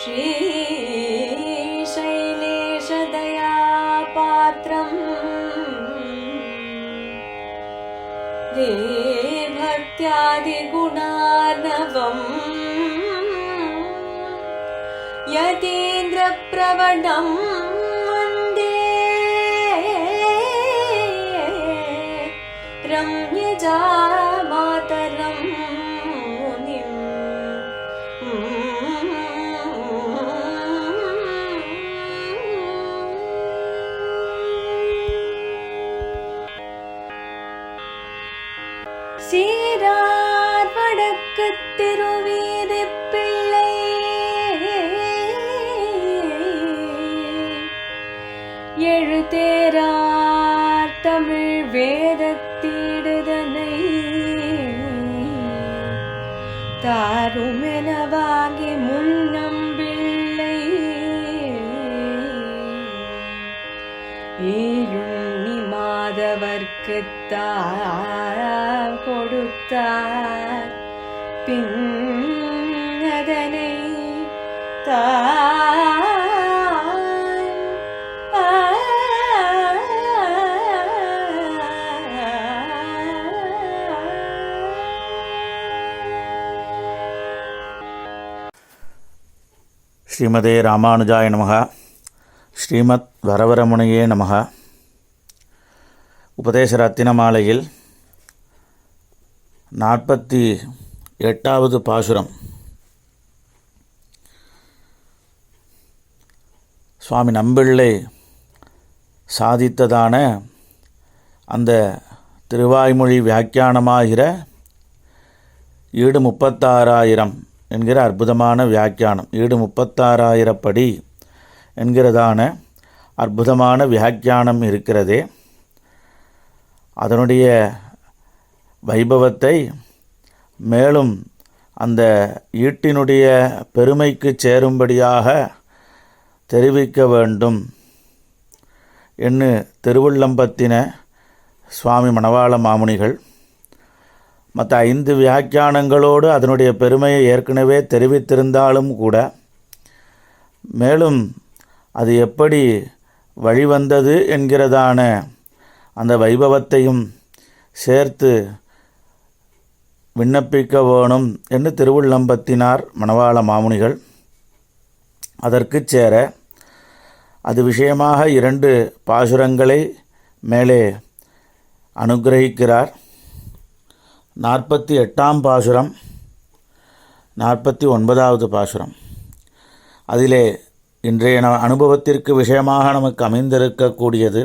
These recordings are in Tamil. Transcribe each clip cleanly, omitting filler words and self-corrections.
श्रीशैलेशदयापात्रम् भक्त्यादिगुणार्णवम् यतीन्द्रप्रवणं वन्दे रम्यजामातरं मुनिम्। சீரார் வடக்கு திருவீதி பிள்ளை எழுதேரார் தமிழ் வேதத்தீடுதனை தாருமெனவாகி முன்னம்பிள்ளை ஈயுண்ணி மாதவர்க்குத்தார் கொடுத்தார் பின் அதனை ஸ்ரீமதே ராமானுஜாய நமக. ஸ்ரீமத் வரவரமுனையே நமக. உபதேச ரத்தினமாலையில் 48வது பாசுரம். சுவாமி நம்பிள்ளை சாதித்ததான அந்த திருவாய்மொழி வியாக்கியானமாகிற ஈடு 36,000 என்கிற அற்புதமான வியாக்கியானம், ஈடு 36,000 படி என்கிறதான அற்புதமான வியாக்கியானம் இருக்கிறதே, அதனுடைய வைபவத்தை மேலும் அந்த ஈட்டினுடைய பெருமைக்கு சேரும்படியாக தெரிவிக்க வேண்டும் என்று திருவுள்ளம்பத்தின சுவாமி மணவாள மாமுனிகள் மற்ற 5 வியாக்கியானங்களோடு அதனுடைய பெருமையை ஏற்கனவே தெரிவித்திருந்தாலும் கூட மேலும் அது எப்படி வழிவந்தது என்கிறதான அந்த வைபவத்தையும் சேர்த்து விண்ணப்பிக்க வேணும் என்று திருவுள்ளம்பத்தினார் மணவாள மாமுனிகள். அதற்கு சேர அது விஷயமாக 2 பாசுரங்களை மேலே அனுகிரகிக்கிறார். 48ஆம் பாசுரம், 49வது பாசுரம். அதிலே இன்றைய அனுபவத்திற்கு விஷயமாக நமக்கு அமைந்திருக்கக்கூடியது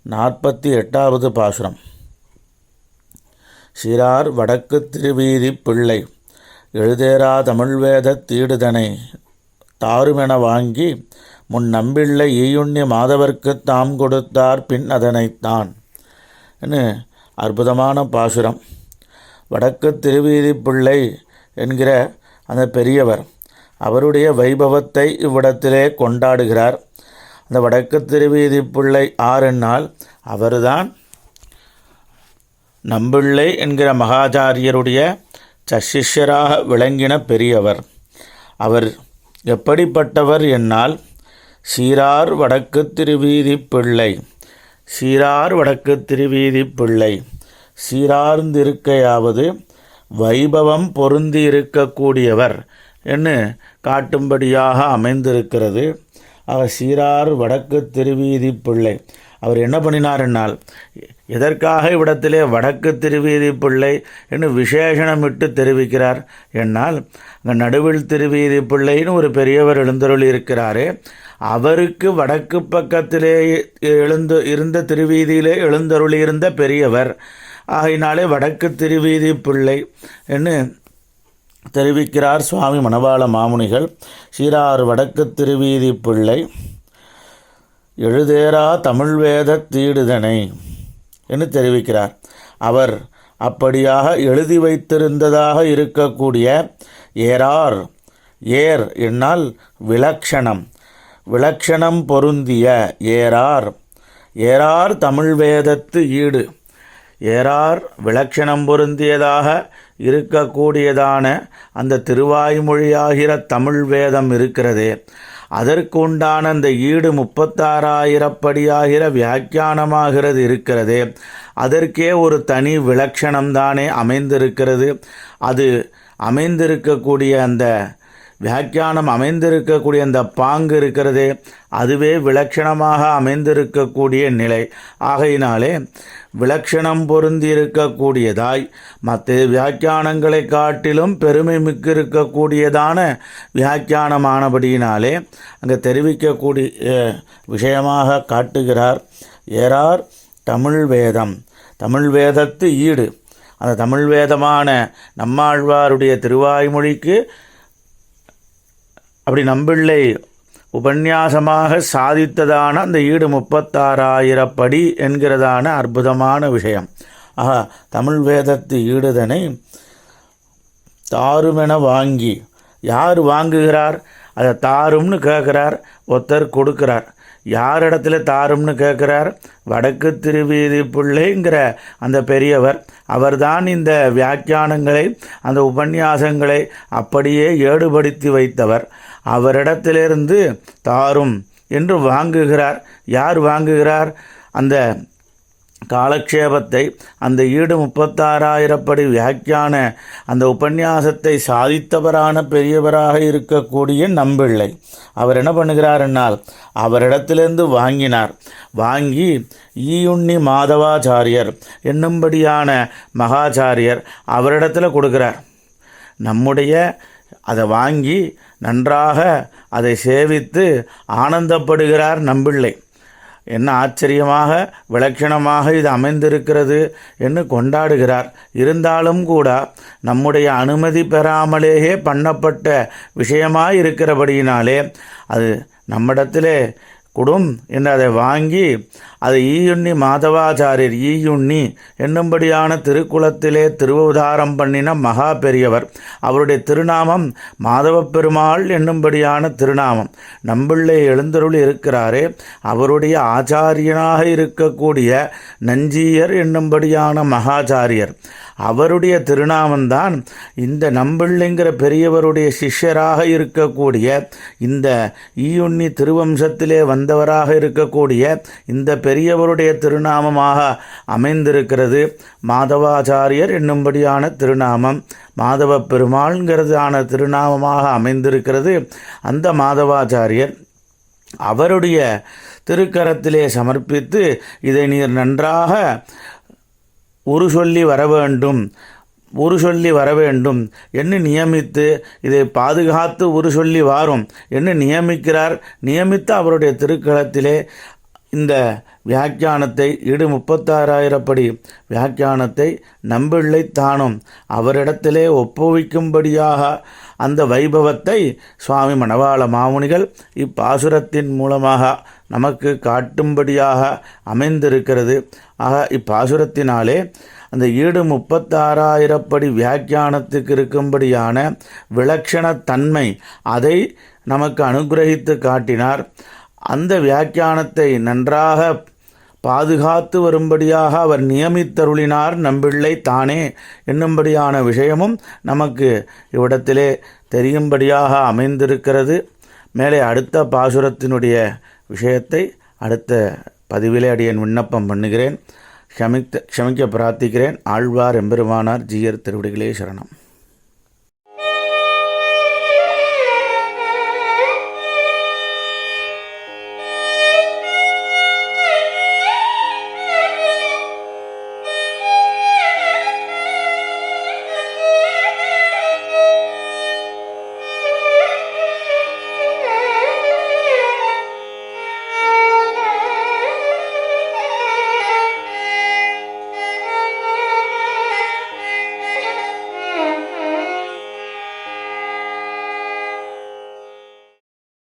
48வது பாசுரம். சீரார் வடக்கு திருவீதி பிள்ளை எழுதேரா தமிழ்வேத தீடுதனை தாருமென வாங்கி முன் நம்பிள்ளை ஈயுண்ணி மாதவர்க்கு தாம் கொடுத்தார் பின் அதனைத்தான் என்று அற்புதமான பாசுரம். வடக்கு திருவீதி பிள்ளை என்கிற அந்த பெரியவர் அவருடைய வைபவத்தை இவ்விடத்திலே கொண்டாடுகிறார். அந்த வடக்கு திருவீதி பிள்ளை ஆரென்னால் அவர்தான் நம்பிள்ளை என்கிற மகாச்சாரியருடைய சசிஷ்யராக விளங்கின பெரியவர். அவர் எப்படிப்பட்டவர் என்னால் சீரார் வடக்கு திருவீதி பிள்ளை, சீரார் வடக்கு திருவீதி பிள்ளை, சீரார்ந்திருக்கையாவது வைபவம் பொருந்தி இருக்கக்கூடியவர் என்று காட்டும்படியாக அமைந்திருக்கிறது. அவர் சீரார் வடக்கு திருவீதி பிள்ளை. அவர் என்ன பண்ணினார் என்னால் எதற்காக இவ்விடத்திலே வடக்கு திருவீதி பிள்ளை என்று விசேஷணமிட்டு தெரிவிக்கிறார் என்னால் அங்கே நடுவில் திருவீதி பிள்ளைன்னு ஒரு பெரியவர் எழுந்தருளி இருக்கிறாரே, அவருக்கு வடக்கு பக்கத்திலே இருந்த திருவீதியிலே எழுந்தருளியிருந்த பெரியவர் ஆகையினாலே வடக்கு திருவீதி பிள்ளை என்று தெரிவிக்கிறார் சுவாமி மணவாள மாமுனிகள். சீரார் வடக்கு திருவீதி பிள்ளை எழுதேரா தமிழ்வேத தீடுதனை என்று தெரிவிக்கிறார். அவர் அப்படியாக எழுதி வைத்திருந்ததாக இருக்கக்கூடிய ஏரார், ஏர் என்னால் விலக்ஷணம், விலக்ஷணம் பொருந்திய ஏரார், ஏரார் தமிழ் வேதத்து ஈடு, ஏரார் விலக்ஷணம் பொருந்தியதாக இருக்கக்கூடியதான அந்த திருவாய்மொழியாகிற தமிழ் வேதம் இருக்கிறதே, அதற்கு உண்டான அந்த ஈடு 36,000 படியாகிற வியாக்கியானமாகிறது இருக்கிறதே, அதற்கே ஒரு தனி விலட்சணம்தானே அமைந்திருக்கிறது. அது அமைந்திருக்கக்கூடிய அந்த வியாக்கியானம் அமைந்திருக்கக்கூடிய அந்த பாங்கு இருக்கிறதே, அதுவே விலட்சணமாக அமைந்திருக்கக்கூடிய நிலை. ஆகையினாலே விலட்சணம் பொருந்தி இருக்கக்கூடியதாய் மற்ற வியாக்கியானங்களை காட்டிலும் பெருமை மிக்கிருக்கக்கூடியதான வியாக்கியானமானபடியினாலே அங்கே தெரிவிக்கக்கூடிய விஷயமாக காட்டுகிறார். ஏறார் தமிழ் வேதம், தமிழ் வேதத்து ஈடு. அந்த தமிழ் வேதமான நம்மாழ்வாருடைய திருவாய்மொழிக்கு அப்படி நம்பிள்ளை உபன்யாசமாக சாதித்ததான அந்த ஈடு 36,000 படி என்கிறதான அற்புதமான விஷயம். ஆக தமிழ் வேதத்து ஈடுதனை தாருமென வாங்கி, யார் வாங்குகிறார்? அதை தாரும்னு கேட்குறார், ஒருத்தர் கொடுக்கிறார். யார் இடத்துல தாரும்னு கேட்குறார்? வடக்கு திருவீதி பிள்ளைங்கிற அந்த பெரியவர். அவர்தான் இந்த வியாக்கியானங்களை, அந்த உபன்யாசங்களை அப்படியே ஏடுபடுத்தி வைத்தவர். அவரிடத்திலிருந்து தாரும் என்று வாங்குகிறார். யார் வாங்குகிறார்? அந்த காலக்ஷேபத்தை, அந்த ஈடு 36,000 படி வியாக்கியான அந்த உபன்யாசத்தை சாதித்தவரான பெரியவராக இருக்கக்கூடிய நம்பிள்ளை. அவர் என்ன பண்ணுகிறார் என்னால் அவரிடத்திலிருந்து வாங்கினார். வாங்கி ஈயுண்ணி மாதவாச்சாரியர் என்னும்படியான மகாச்சாரியர் அவரிடத்தில் கொடுக்கிறார். நம்முடைய அதை வாங்கி நன்றாக அதை சேவித்து ஆனந்தப்படுகிறார் நம்பிள்ளை. என்ன ஆச்சரியமாக விலட்சணமாக இது அமைந்திருக்கிறது என்று கொண்டாடுகிறார். இருந்தாலும் கூட நம்முடைய அனுமதி பெறாமலேயே பண்ணப்பட்ட விஷயமாய் இருக்கிறபடியினாலே அது நம்மிடத்திலே குடும் என்று அதை வாங்கி அதை ஈயுண்ணி மாதவாச்சாரியர், ஈயுண்ணி என்னும்படியான திருக்குலத்திலே திருவதாரம் பண்ணின மகா பெரியவர். அவருடைய திருநாமம் மாதவ பெருமாள் என்னும்படியான திருநாமம். நம்பிள்ளை எழுந்தருளி இருக்கிறாரே, அவருடைய ஆச்சாரியனாக இருக்கக்கூடிய நஞ்சியர் என்னும்படியான மகாச்சாரியர், அவருடைய திருநாமந்தான் இந்த நம்பிள்ளைங்கிற பெரியவருடைய சிஷ்யராக இருக்கக்கூடிய இந்த ஈயுண்ணி திருவம்சத்திலே வந்தவராக இருக்கக்கூடிய இந்த பெரியவருடைய திருநாமமாக அமைந்திருக்கிறது. மாதவாச்சாரியர் என்னும்படியான திருநாமம், மாதவ பெருமாள்ங்கிறதான திருநாமமாக அமைந்திருக்கிறது. அந்த மாதவாச்சாரியர் அவருடைய திருக்கரத்திலே சமர்ப்பித்து இதை நீர் நன்றாக ஒரு சொல்லி வர வேண்டும் என்று நியமித்து இதை பாதுகாத்து ஒரு சொல்லி வாரும் என்று நியமிக்கிறார். நியமித்து அவருடைய திருக்களத்திலே இந்த வியாக்கியானத்தை ஈடு 36,000 படி வியாக்கியானத்தை நம்பிள்ளை தானும் அவரிடத்திலே ஒப்புவிக்கும்படியாக அந்த வைபவத்தை சுவாமி மணவாள மாமுனிகள் இப்பாசுரத்தின் மூலமாக நமக்கு காட்டும்படியாக அமைந்திருக்கிறது. ஆக இப்பாசுரத்தினாலே அந்த ஈடு 36,000 படி வியாக்கியானத்துக்கு இருக்கும்படியான விலட்சணத்தன்மை அதை நமக்கு அனுகிரகித்து காட்டினார். அந்த வியாக்கியானத்தை நன்றாக பாதுகாத்து வரும்படியாக அவர் நியமித்தருளினார் நம்பிள்ளை தானே என்னும்படியான விஷயமும் நமக்கு இவ்விடத்திலே தெரியும்படியாக அமைந்திருக்கிறது. மேலே அடுத்த பாசுரத்தினுடைய விஷயத்தை அடுத்த பதிவிலே அடியேன் விண்ணப்பம் பண்ணுகிறேன். க்ஷமிக்க பிரார்த்திக்கிறேன். ஆழ்வார் எம்பெருமானார் ஜீயர் திருவடிகளே சரணம்.